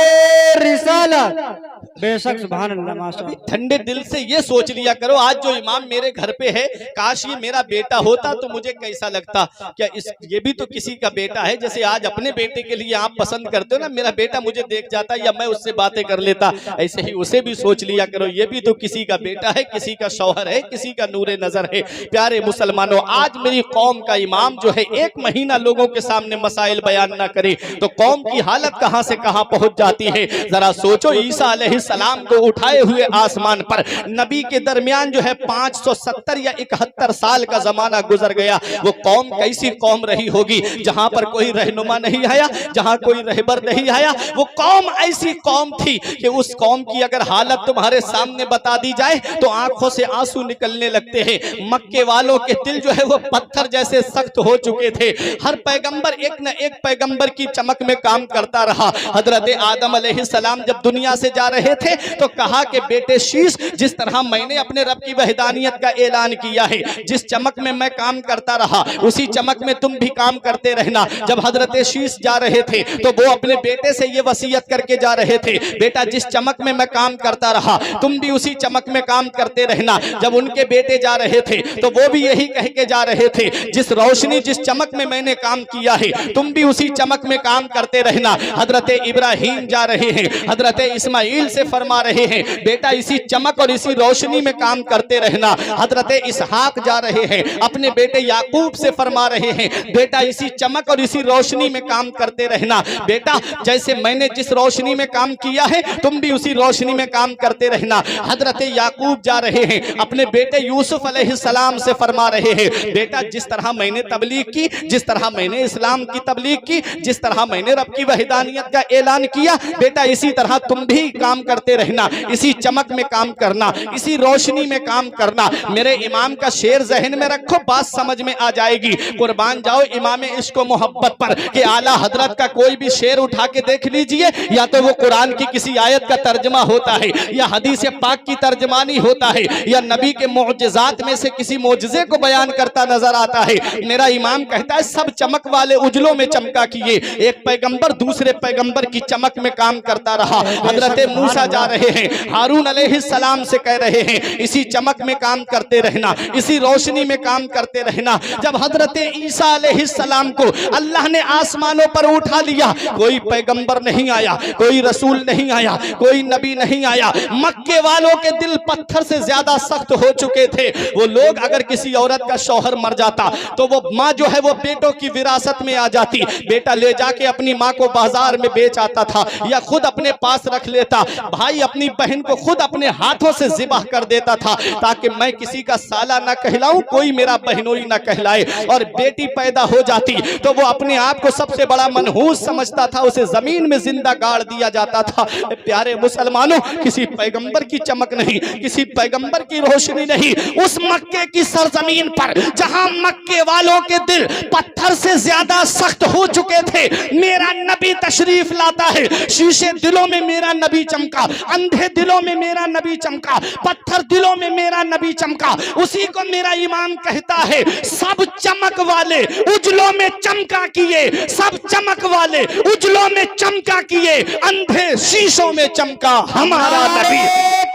रिसालत। बेशक सुभान अल्लाह माशाअल्लाह। ठंडे दिल से ये सोच लिया करो, आज जो इमाम मेरे घर पे है, काश ये मेरा बेटा होता तो मुझे कैसा लगता। क्या ये भी तो किसी का बेटा है। जैसे आज अपने बेटे के लिए आप पसंद करते हो ना, मेरा बेटा मुझे देख जाता या मैं उससे बातें कर लेता, ऐसे ही उसे भी सोच लिया करो, ये भी तो किसी का बेटा है, किसी का शौहर है, किसी का नूरे नजर है। प्यारे मुसलमानों, आज मेरी कौम का इमाम जो है 1 महीना लोगों के सामने मसाइल बयान ना करे तो कौम की हालत कहां से कहां पहुंच जाती है। जरा सोचो, ईसा अलैहिस्सलाम को उठाए हुए आसमान पर नबी के दरमियान जो है 570 या 71 साल का जमाना गुजर गया। वो कौम कैसी कौम रही होगी जहां पर कोई रहनुमा नहीं आया, जहां कोई रहबर नहीं आया। वो कौम ऐसी कौम थी कि उस कौम की अगर हालत तुम्हारे सामने बता दी जाए तो आंखों से आंसू निकलने लगते हैं। मक्के वालों के दिल जो है वो पत्थर जैसे सख्त हो चुके थे। हर पैगंबर एक न एक पैगंबर की चमक में काम करता रहा। हजरत आदम अलैहिस्सलाम जब दुनिया से जा रहे थे तो कहा कि बेटे शीश, जिस तरह मैंने अपने रब की वहदानियत का ऐलान किया है, जिस चमक में मैं काम करता रहा उसी चमक में तुम भी काम करते रहना। जब हजरत शीश जा रहे थे तो वो अपने बेटे से ये वसीयत करके जा रहे थे, बेटा जिस चमक में मैं काम करता रहा तुम भी उसी चमक में काम करते रहना। जब उनके बेटे जा रहे थे तो वो भी यही कह के जा रहे थे, जिस रोशनी जिस चमक में मैंने काम किया है तुम भी उसी चमक में काम करते रहना। हजरत इब्राहिम जा रहे हैं, हजरत इस्माइल से फरमा रहे हैं, बेटा इसी चमक और इसी रोशनी में काम करते रहना। हजरत इसहाक जा रहे हैं, अपने बेटे याकूब से फरमा रहे हैं, बेटा इसी चमक और इसी रोशनी में काम करते रहना। बेटा जैसे मैंने जिस रोशनी में काम किया है तुम भी उसी रोशनी में काम करते रहना। हजरत याकूब जा रहे हैं, अपने बेटे यूसुफ अलैहिस्सलाम से फरमा रहे हैं, बेटा जिस तरह मैंने तबलीग की, जिस तरह मैंने इस्लाम की तबलीग की, जिस तरह मैंने रब की वहदानियत का ऐलान किया, बेटा इसी तरह तुम भी काम करते रहना, इसी चमक में काम करना, इसी रोशनी में काम करना। मेरे इमाम का शेर जहन में रखो, बात समझ में आ जाएगी। कुर्बान जाओ इमाम इश्क व मोहब्बत पर कि आला हजरत का कोई भी शेर उठा के देख लीजिए, या तो वो कुरान की किसी आयत का तर्जमा होता है, या हदीस पाक की तर्जमानी होता है, या नबी के मुअजिजात में से किसी मुअजिजे को बयान करता नजर आता है। मेरा इमाम कहता है सब चमक वाले उजलों में चमका किए, एक पैगंबर दूसरे पैगंबर की चमक में काम करता रहा। हजरत मूसा जा रहे हैं, हारून अलैहिस्सलाम से कह रहे हैं, इसी चमक में काम करते रहना, इसी रोशनी में काम करते रहना। जब हजरत ईसा अलैहिस्सलाम को अल्लाह ने आसमानों पर उठा लिया, कोई पैगंबर नहीं आया, कोई रसूल नहीं आया, कोई नबी नहीं आया। मक्के वालों के दिल पत्थर से ज्यादा सख्त हो चुके थे। वो लोग अगर किसी औरत का शौहर मर जाता तो वो माँ जो है वो बेटों की विरासत में आ जाती, बेटा ले जाके अपनी माँ को बाजार में बेच आता था या खुद अपने पास रख लेता, भाई अपनी बहन को खुद अपने हाथों से ज़िबाह कर देता था ताकि मैं किसी का साला ना कहलाऊं, कोई मेरा बहनोई ना कहलाए। और बेटी पैदा हो जाती तो वो अपने आप को सबसे बड़ा मनहूस समझता था, उसे जमीन में जिंदा गाड़ दिया जाता था। प्यारे मुसलमानों, किसी पैगंबर की चमक नहीं, किसी पैगंबर की रोशनी नहीं। उस मक्के की सरजमीन पर जहां मक्के वालों के दिल पत्थर से ज्यादा सख्त हो चुके थे, मेरा नबी तशरीफ लाता है। शीशे दिलों में मेरा नबी चमका, अंधे दिलों में मेरा नबी चमका, पत्थर दिलों में मेरा नबी चमका। उसी को मेरा इमाम कहता है, सब चमक वाले उजलों में चमका किए, सब चमक वाले उजलों में चमका किए, अंधे शीशों में चमका हमारा नबी।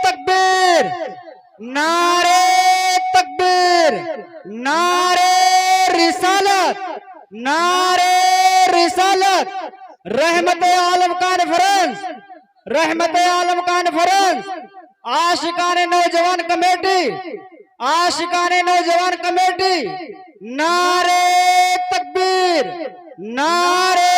तकबीर, नारे तकबीर, नारे रिसालत, नारे रिसालत। रहमत आलम कॉन्फ्रेंस, रहमत आलम कॉन्फ्रेंस, आशिकाने नौजवान कमेटी, आशिकाने नौजवान कमेटी, नारे तकबीर, नारे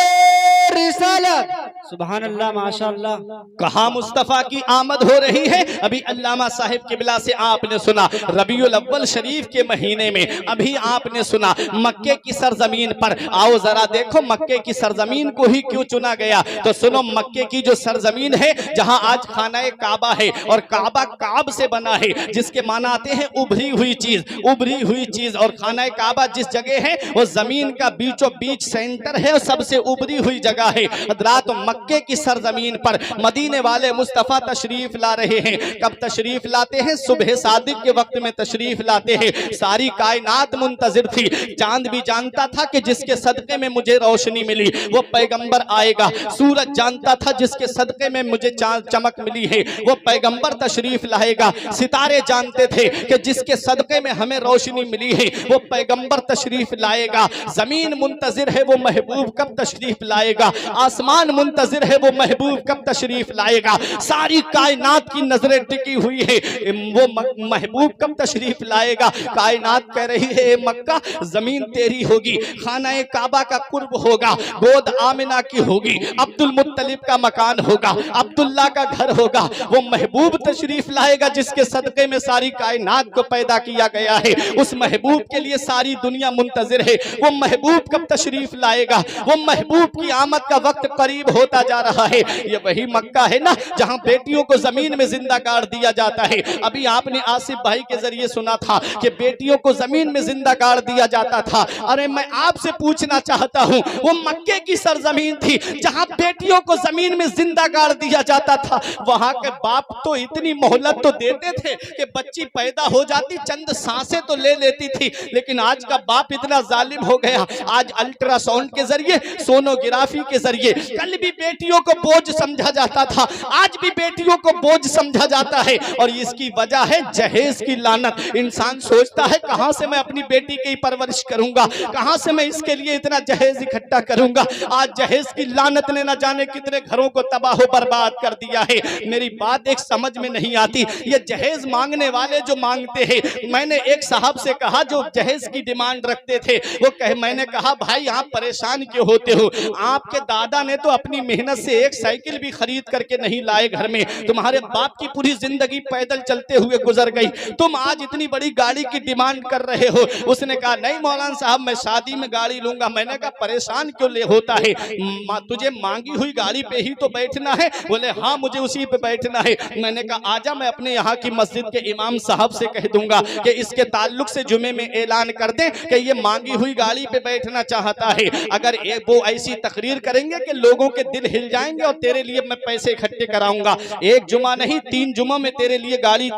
रिसालत। सुभान अल्लाह, माशाअल्लाह। कहाँ मुस्तफ़ा की आमद हो रही है। अभी अल्लामा साहिब किबला से आपने सुना, रबीउल अव्वल शरीफ के महीने में अभी आपने सुना मक्के की सरजमीन पर। आओ जरा देखो मक्के की सरजमीन को ही क्यों चुना गया। तो सुनो, मक्के की जो सरजमीन है जहां आज खाना काबा है, और काबा काब से बना है जिसके माना आते हैं उभरी हुई चीज, उभरी हुई चीज। और खाना काबा जिस जगह है वो जमीन का बीचों बीच सेंटर है और सबसे उभरी हुई जगह है। हज़रात मक्के की सरजमीन पर मदीने वाले मुस्तफ़ा तशरीफ ला रहे हैं। कब तशरीफ लाते हैं? सुबह सादिक के वक्त में तशरीफ लाते हैं। सारी कायनात मुंतजिर थी। चांद भी जानता था कि जिसके सदके में मुझे रोशनी मिली वो पैगंबर आएगा। सूरज जानता था जिसके सदके में मुझे चमक मिली है वो पैगंबर तशरीफ लाएगा। सितारे जानते थे कि जिसके सदके में हमें रोशनी मिली है वो पैगंबर तशरीफ लाएगा। जमीन मुंतजिर है वो महबूब कब तशरीफ लाएगा। आसमान मुंतजिर है वो महबूब कब तशरीफ लाएगा। सारी कायनात की नजरें टिकी हुई है वो महबूब कब तशरीफ लाएगा। कायनात कह रही है मक्का जमीन तेरी होगी, खाना काबा का कुर्ब होगा, गोद आमिना की होगी, अब्दुल मुत्तलिब का मकान होगा, अब्दुल्ला का घर होगा। वो महबूब तशरीफ लाएगा जिसके सदके में सारी कायनात को पैदा किया गया है। उस महबूब के लिए सारी दुनिया मुंतजिर है। वो महबूब कब तशरीफ लाएगा। वो महबूब की आमद का वक्त करीब होता जा रहा है। ये वही मक्का है ना जहां बेटियों को जमीन में जिंदा गाड़ दिया जाता है। अभी आपने आसिफ भाई के जरिए सुना था कि बेटियों को जमीन में जिंदा गाड़ दिया जाता था। अरे मैं आपसे पूछना चाहता हूं वो मक्के की सरजमीन थी जहां बेटियों को जमीन में जिंदा गाड़ दिया जाता था। वहां के बाप तो इतनी मोहलत तो देते थे कि बच्ची पैदा हो जाती चंद सांसें तो ले लेती थी। लेकिन आज का बाप इतना जालिम हो गया। आज अल्ट्रासाउंड के जरिए, सोनोग्राफी के जरिए, कल भी बेटियों को बोझ समझा जाता था, आज भी बेटियों को बोझ समझा जाता है। और इसकी वजह है जहेज की लानत। इंसान सोचता है कहां से मैं अपनी बेटी की परवरिश करूंगा, कहां से मैं इसके लिए इतना जहेज इकट्ठा करूंगा। आज जहेज की लानत ने न जाने कितने घरों को तबाह बर्बाद कर दिया है। मेरी बात एक समझ में नहीं आती। ये जहेज मांगने वाले जो मांगते हैं, मैंने एक साहब से कहा जो जहेज की डिमांड रखते थे, वो मैंने कहा भाई आप परेशान क्यों होते हो। आपके दादा ने तो अपनी मेहनत से एक साइकिल भी खरीद करके नहीं लाए घर में। तुम्हारे बाप की पूरी जिंदगी पैदल चलते हुए गुजर गई, तुम आज इतनी बड़ी गाड़ी की डिमांड कर रहे हो। उसने कहा नहीं मौलाना साहब मैं शादी में गाड़ी लूंगा। मैंने कहा परेशान क्यों ले होता है, तुझे मांगी हुई गाड़ी पे ही तो बैठना है। बोले हाँ मुझे उसी पे बैठना है। मैंने कहा आजा मैं अपने यहाँ की मस्जिद के इमाम साहब से कह दूंगा कि इसके ताल्लुक से जुमे में ऐलान कर दें कि ये मांगी हुई गाड़ी पे बैठना चाहता है। अगर वो ऐसी तकरीर करेंगे कि लोगों के दिल हिल जाएंगे और तेरे लिए मैं पैसे इकट्ठे कराऊंगा। एक जुमा नहीं 3 जुमा में तेरे लिए गाड़ी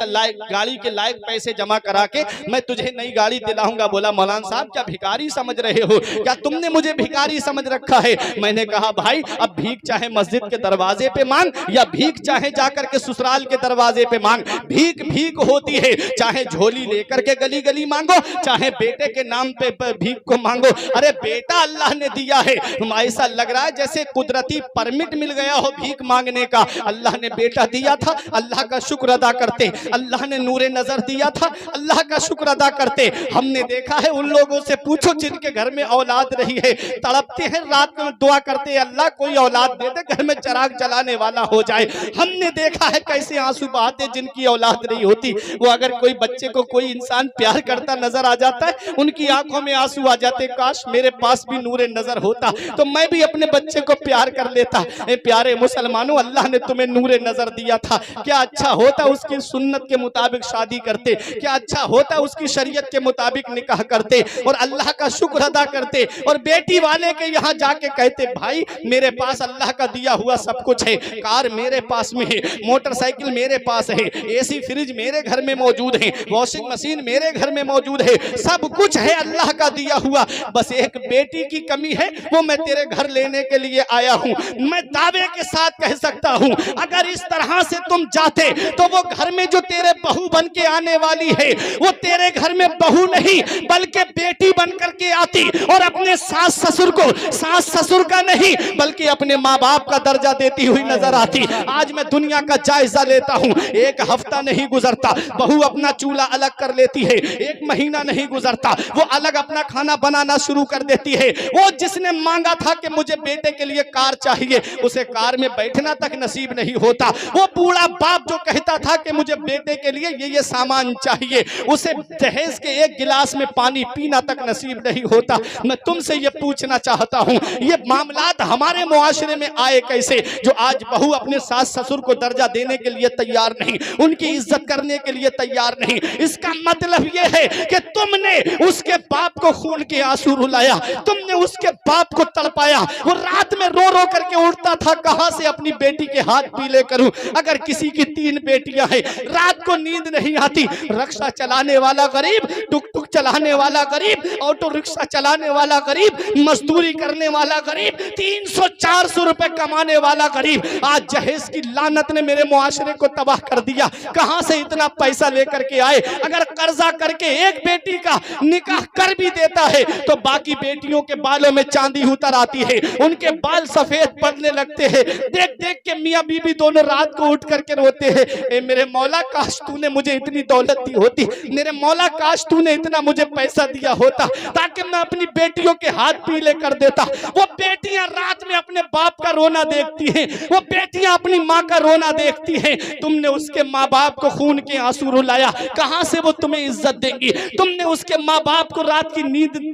के लायक पैसे जमा करा के मैं तुझे नई गाड़ी दिलाऊंगा। बोला मौलाना साहब क्या भिखारी समझ रहे हो, क्या तुमने मुझे भिखारी समझ रखा है। मैंने कहा भाई अब भीख चाहे मस्जिद के दरवाजे पे मांग या भीख चाहे जाकर के ससुराल के दरवाजे पे मांग, भीख भीख होती है। चाहे झोली लेकर के गली गली मांगो, चाहे बेटे के नाम पे भीख को मांगो। अरे बेटा अल्लाह ने दिया है, ऐसा लग रहा है जैसे कुदरती परमिट मिल गया हो भीख मांगने का। अल्लाह ने बेटा दिया था, अल्लाह का शुक्र अदा करते। अल्लाह ने नूरे नजर दिया था, अल्लाह का शुक्र अदा करते। हमने देखा है उन लोगों से पूछो जिनके घर में औलाद रही है, तड़पते हैं रात में दुआ करते अल्लाह कोई औलाद दे दे, घर में चिराग जलाने वाला हो जाए। हमने देखा है कैसे आंसू बहाते जिनकी औलाद नहीं होती। वो अगर कोई बच्चे को कोई इंसान प्यार करता नजर आ जाता है उनकी आंखों में आंसू आ जाते, काश मेरे पास भी नूरे नजर होता तो मैं भी अपने बच्चे को प्यार कर लेता। ए प्यारे मुसलमानों अल्लाह ने तुम्हें नूरे नजर दिया था, क्या अच्छा होता उसकी सुन्नत के मुताबिक शादी करते, क्या अच्छा होता उसकी शरीयत के मुताबिक निकाह करते और अल्लाह का शुक्र अदा करते। और बेटी वाले के यहाँ जाके कहते भाई मेरे पास अल्लाह का दिया हुआ सब कुछ है, कार मेरे पास में है, मोटरसाइकिल मेरे पास है, एसी फ्रिज मेरे घर में मौजूद है, वॉशिंग मशीन मेरे घर में मौजूद है, सब कुछ है अल्लाह का दिया हुआ। बस एक बेटी की कमी है, वो मैं तेरे घर लेने के लिए आया हूँ। मैं दावे के साथ कह सकता हूँ अगर इस तरह से तुम जाते तो वो घर में जो तेरे बहू बन के आने वाली है वो तेरे घर में बहू नहीं बल्कि बेटी बन करके आती और अपने सास ससुर को सास ससुर का नहीं बल्कि अपने माँ बाप का दर्जा देती हुई नजर आती। आज मैं दुनिया का जायजा लेता हूँ, एक हफ्ता नहीं गुजरता बहू अपना चूल्हा अलग कर लेती है, एक महीना नहीं गुजरता वो अलग अपना खाना बनाना शुरू कर देती है। वो जिसने मांगा था कि मुझे बेटे के लिए कार चाहिए उसे कार में बैठना तक नसीब नहीं होता। वो बूढ़ा बाप जो कहता था कि मुझे बेटे के लिए ये सामान चाहिए उसे दहेज के एक गिलास में पानी पीना तक नसीब नहीं होता। मैं तुमसे ये पूछना चाहता हूँ ये मामलात हमारे मुआशरे में आए कैसे, जो आज बहू अपने सास ससुर को दर्जा देने के लिए तैयार नहीं, उनकी इज्जत करने के लिए तैयार नहीं। इसका मतलब ये है कि तुमने उसके बाप को खून के आंसू रुलाया, तुमने उसके बाप को तड़पाया, वो रात में रो रो करके के उठता था, कहां से अपनी बेटी के हाथ पीले करूं। अगर किसी की 3 बेटियां हैं, रात को नींद नहीं आती, रिक्शा चलाने वाला गरीब, टुक टुक चलाने वाला गरीब, ऑटो रिक्शा चलाने वाला गरीब, मजदूरी करने वाला गरीब, 300-400 रुपए कमाने वाला गरीब, आज जहेज की लानत ने मेरे मुआशरे को तबाह कर दिया। कहां से इतना पैसा लेकर के आए। अगर कर्जा करके एक बेटी का निकाह कर भी देता है तो बाकी बेटियों के बालों में चांदी उतर आती है, उनके बाल सफेद पड़ने लगते हैं। देख देख के मियां बीबी दोनों रात को उठ करके रोते हैं, ए मेरे मौला काश तूने मुझे इतनी दौलत दी होती, मेरे मौला काश तूने इतना मुझे पैसा दिया होता ताकि मैं अपनी बेटियों के हाथ पीले कर देता। वो बेटियां रात में अपने बाप का रोना देखती हैं, वो बेटियां अपनी माँ का रोना देखती हैं। तुमने उसके माँ बाप को खून के आंसू रुलाया, कहां से वो तुम्हें इज्जत देंगी। तुमने उसके माँ बाप को रात की नींद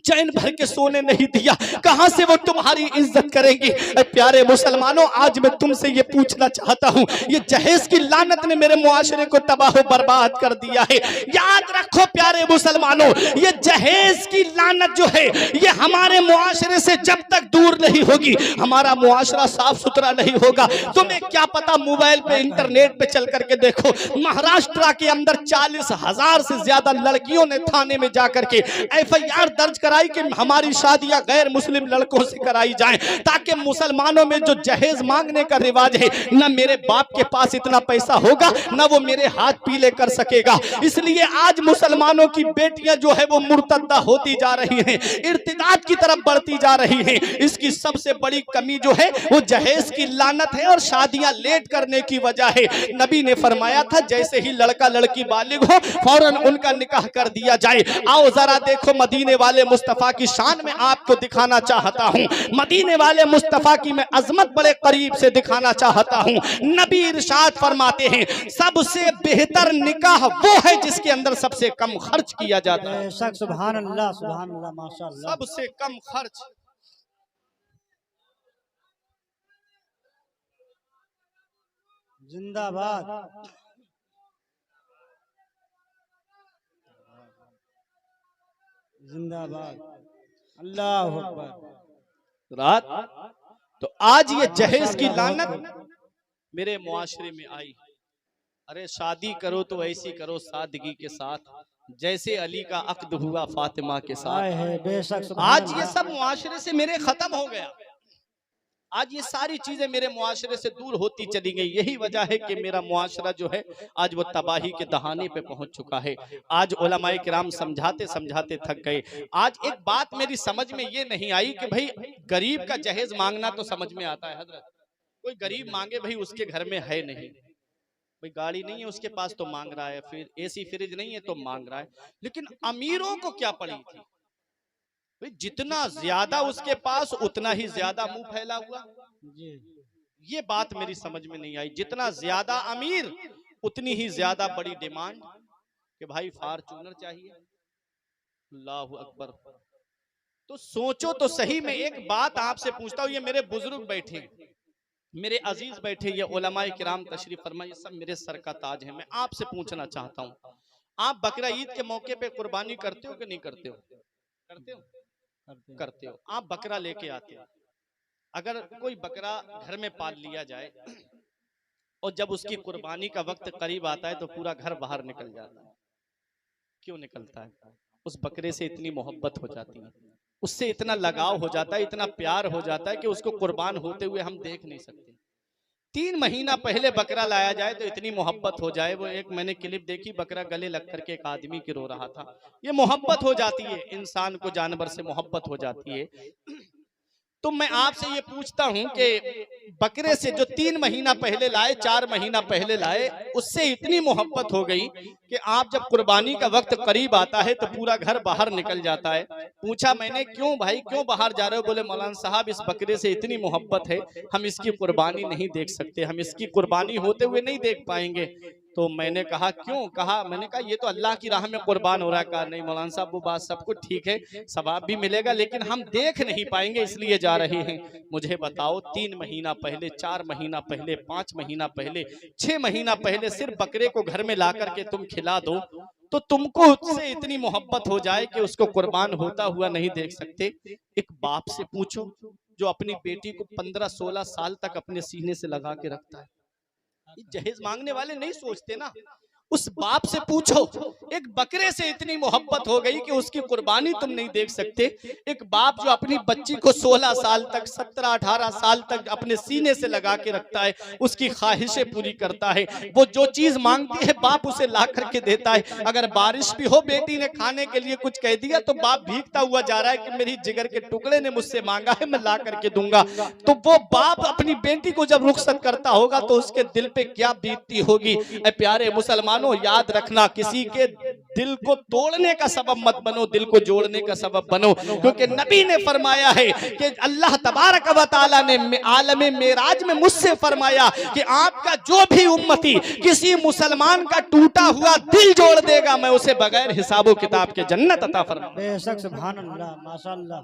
चैन भर के सोने नहीं दिया, कहां से वो तुम्हारी इज्जत करेंगी। प्यारे मुसलमानों, आज मैं तुमसे ये पूछना चाहता हूं, ये जहेज की लानत ने मेरे मुआशरे को तबाह बर्बाद कर दिया है। याद रखो प्यारे मुसलमानों, ये जहेज की लानत जो है ये हमारे मुआशरे से जब तक दूर नहीं होगी, हमारा मुआशरा साफ सुथरा नहीं होगा। तुम्हें क्या पता, मोबाइल पे इंटरनेट पे चल करके देखो, महाराष्ट्र के अंदर 40,000 से ज्यादा लड़कियों ने थाने में जाकर के FIR दर्ज कि हमारी शादियां गैर मुस्लिम लड़कों से कराई जाएं, ताकि मुसलमानों में जो जहेज मांगने का रिवाज है, न मेरे बाप के पास इतना पैसा होगा, न वो मेरे हाथ पीले कर सकेगा। इसलिए आज मुसलमानों की बेटियां जो है वो मुर्तद्दा होती जा रही हैं, इर्तिदाद की तरफ बढ़ती जा रही हैं। इसकी सबसे बड़ी कमी जो है वो जहेज की लानत है और शादियां लेट करने की वजह है। नबी ने फरमाया था, जैसे ही लड़का लड़की बालिग हो फौरन उनका निकाह कर दिया जाए। आओ जरा देखो, मदीने वाले मुस्तफा की शान में आपको दिखाना चाहता हूं, मदीने वाले मुस्तफा की मैं अजमत बड़े करीब से दिखाना चाहता हूं। नबी इरशाद फरमाते हैं, सबसे बेहतर निकाह वो है जिसके अंदर सबसे कम खर्च किया जाता है। सुभान अल्लाह, सुभान अल्लाह, माशाअल्लाह। सबसे कम खर्च। जिंदाबाद। जिंदाबाद, अल्लाह अकबर। रात तो आज ये जहेज की लानत मेरे मुआशरे में आई। अरे शादी करो तो ऐसी करो सादगी के साथ, जैसे अली का अक्द हुआ फातिमा के साथ। बेशक आज ये सब मुआशरे से मेरे खत्म हो गया। आज ये सारी चीजें मेरे मुआशरे से दूर होती चली गई। यही वजह है कि मेरा मुआशरा जो है आज वो तबाही के दहाने पे पहुंच चुका है। आज उलमाए किराम समझाते समझाते थक गए। आज एक बात मेरी समझ में ये नहीं आई कि भाई गरीब का जहेज मांगना तो समझ में आता है हजरत, कोई गरीब मांगे भाई उसके घर में है नहीं, भाई गाड़ी नहीं है उसके पास तो मांग रहा है, फिर AC फ्रिज नहीं है तो मांग रहा है। लेकिन अमीरों को क्या पड़ी थी, जितना ज्यादा उसके पास उतना ही ज्यादा मुंह फैला हुआ। ये बात मेरी समझ में नहीं आई। जितना ज्यादा अमीर उतनी ही ज्यादा बड़ी डिमांड कि भाई फॉर्च्यूनर चाहिए। अल्लाहु अकबर। तो सोचो तो सही। में एक बात आपसे पूछता हूँ, ये मेरे बुजुर्ग बैठे, मेरे अजीज बैठे, ये उलमाए किराम तशरीफ फरमा, ये सब मेरे सर का ताज है। मैं आपसे पूछना चाहता हूँ, आप बकरा ईद के मौके पे कुर्बानी करते हो कि नहीं करते हो? करते हो? करते हो। आप बकरा लेके आते हो। अगर कोई बकरा घर में पाल लिया जाए और जब उसकी कुर्बानी का वक्त करीब आता है तो पूरा घर बाहर निकल जाता है। क्यों निकलता है? उस बकरे से इतनी मोहब्बत हो जाती है, उससे इतना लगाव हो जाता है, इतना प्यार हो जाता है कि उसको कुर्बान होते हुए हम देख नहीं सकते। 3 महीना पहले बकरा लाया जाए तो इतनी मोहब्बत हो जाए। वो एक मैंने क्लिप देखी, बकरा गले लग करके एक आदमी की रो रहा था। ये मोहब्बत हो जाती है, इंसान को जानवर से मोहब्बत हो जाती है। तो मैं आपसे ये पूछता हूं कि बकरे से जो 3 महीना पहले लाए, 4 महीना पहले लाए, उससे इतनी मोहब्बत हो गई कि आप जब कुर्बानी का वक्त करीब आता है तो पूरा घर बाहर निकल जाता है। पूछा मैंने, क्यों भाई, क्यों बाहर जा रहे हो? बोले मौलाना साहब इस बकरे से इतनी मोहब्बत है, हम इसकी कुर्बानी नहीं देख सकते, हम इसकी कुर्बानी होते हुए नहीं देख पाएंगे। तो मैंने कहा क्यों? कहा, मैंने कहा ये तो अल्लाह की राह में कुर्बान हो रहा है। कहा नहीं मौलाना साहब वो बात सब कुछ ठीक है, सवाब भी मिलेगा, लेकिन हम देख नहीं पाएंगे इसलिए जा रहे हैं। मुझे बताओ 3 महीना पहले, 4 महीना पहले, 5 महीना पहले, 6 महीना पहले सिर्फ बकरे को घर में ला करके तुम खिला दो तो तुमको उससे इतनी मोहब्बत हो जाए कि उसको कुर्बान होता हुआ नहीं देख सकते। एक बाप से पूछो जो अपनी बेटी को 15-16 साल तक अपने सीने से लगा के रखता है। ये जहेज मांगने वाले नहीं सोचते ना, उस बाप से पूछो, एक बकरे से इतनी मोहब्बत हो गई कि उसकी कुर्बानी तुम नहीं देख सकते। एक बाप जो अपनी बच्ची को 16 साल तक, 17-18 साल तक अपने सीने से लगा के रखता है, उसकी ख्वाहिशें पूरी करता है, वो जो चीज मांगती है बाप उसे ला करके देता है। अगर बारिश भी हो, बेटी ने खाने के लिए कुछ कह दिया तो बाप भीगता हुआ जा रहा है कि मेरी जिगर के टुकड़े ने मुझसे मांगा है, मैं ला करके दूंगा। तो वो बाप अपनी बेटी को जब रुखसत करता होगा तो उसके दिल पे क्या बीतती होगी। ऐ प्यारे मुसलमान, याद रखना, किसी के दिल को तोड़ने का सबब मत बनो, दिल को जोड़ने का सबब बनो। क्योंकि नबी ने फरमाया है कि अल्लाह तबारक व तआला ने आलमे मेराज में मुझसे फरमाया कि आपका जो भी उम्मती किसी मुसलमान का टूटा हुआ दिल जोड़ देगा, मैं उसे बगैर हिसाबो किताब के जन्नत अता फरमाऊंगा। बेशक सुभान अल्लाह, माशाअल्लाह।